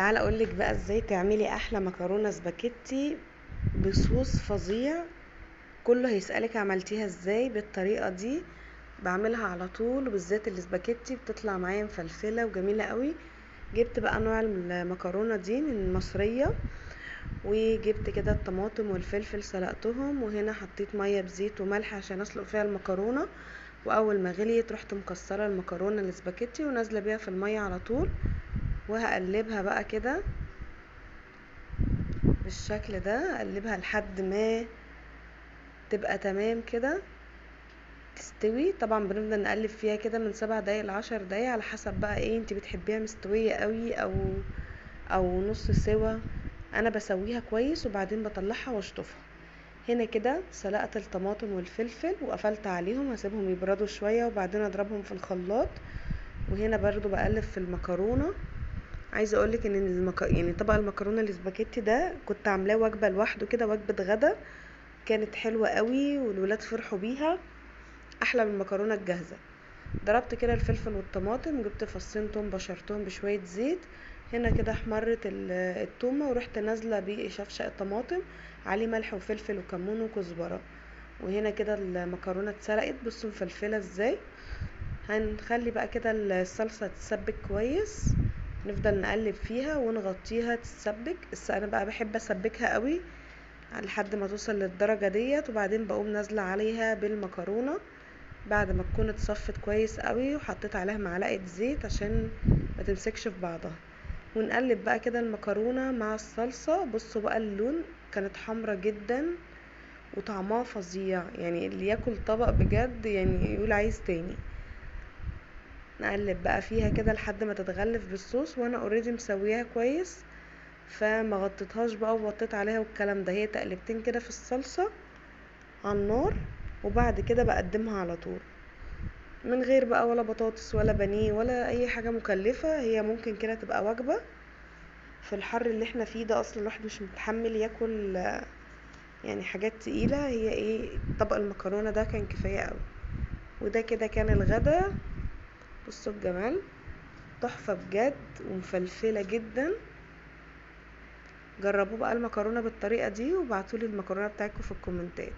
تعال اقولك بقى ازاي تعملي احلى مكرونه سباكيتي بصوص فظيع. كله هيسألك عملتيها ازاي بالطريقه دي. بعملها على طول، وبالذات السباكيتي بتطلع معايا مفلفله وجميله قوي. جبت بقى نوع المكرونه دي من مصريه، وجبت كده الطماطم والفلفل سلقتهم، وهنا حطيت ميه بزيت وملح عشان اسلق فيها المكرونه. واول ما غليت رحت مكسره المكرونه السباكيتي ونازله بيها في الميه على طول، وهقلبها بقى كده بالشكل ده. اقلبها لحد ما تبقى تمام كده تستوي. طبعا بنفضل نقلب فيها كده من 7 دقايق ل10 دقايق على حسب بقى ايه انتي بتحبيها، مستوية قوي او نص سوا. انا بسويها كويس وبعدين بطلعها واشطفها. هنا كده سلقت الطماطم والفلفل وقفلت عليهم، هسيبهم يبردوا شوية وبعدين اضربهم في الخلاط. وهنا برضو بقلب في المكرونة. عايزه اقولك ان يعني طبق المكرونه الاسباجيتي ده كنت عاملاه وجبه لوحده كده، وجبه غدا. كانت حلوه قوي والولاد فرحوا بيها، احلى من المكرونه الجاهزه. ضربت كده الفلفل والطماطم وجبت فصين توم بشرتهم بشويه زيت. هنا كده احمرت التومه، ورحت نازله بشفشق الطماطم عليه ملح وفلفل وكمون وكزبره. وهنا كده المكرونه اتسلقت، بصوا مفلفله ازاي. هنخلي بقى كده الصلصه تتسبك كويس، نفضل نقلب فيها ونغطيها تتسبك. بس انا بقى بحب اسبكها قوي لحد ما توصل للدرجه ديت، وبعدين بقوم نازله عليها بالمكرونه بعد ما تكون اتصفت كويس قوي، وحطيت عليها معلقه زيت عشان ما تمسكش في بعضها. ونقلب بقى كده المكرونه مع الصلصه. بصوا بقى اللون، كانت حمرة جدا وطعمها فظيع، يعني اللي ياكل طبق بجد يعني يقول عايز تاني. نقلب بقى فيها كده لحد ما تتغلف بالصوص، وانا اوريدي مسويها كويس فما غطيتهاش بقى ووطيت عليها والكلام ده. هي تقلبتين كده في الصلصة على النار، وبعد كده بقدمها على طول من غير بقى ولا بطاطس ولا بانيه ولا اي حاجة مكلفة. هي ممكن كده تبقى وجبة في الحر اللي احنا فيه ده، اصلا الواحد مش متحمل ياكل يعني حاجات تقيلة. هي ايه، طبق المكرونة ده كان كفاية قوي. وده كده كان الغدا. بصوا الجمال، تحفة بجد ومفلفلة جدا. جربوا بقى المكرونة بالطريقة دي وابعتولي المكرونة بتاعتكم في الكومنتات.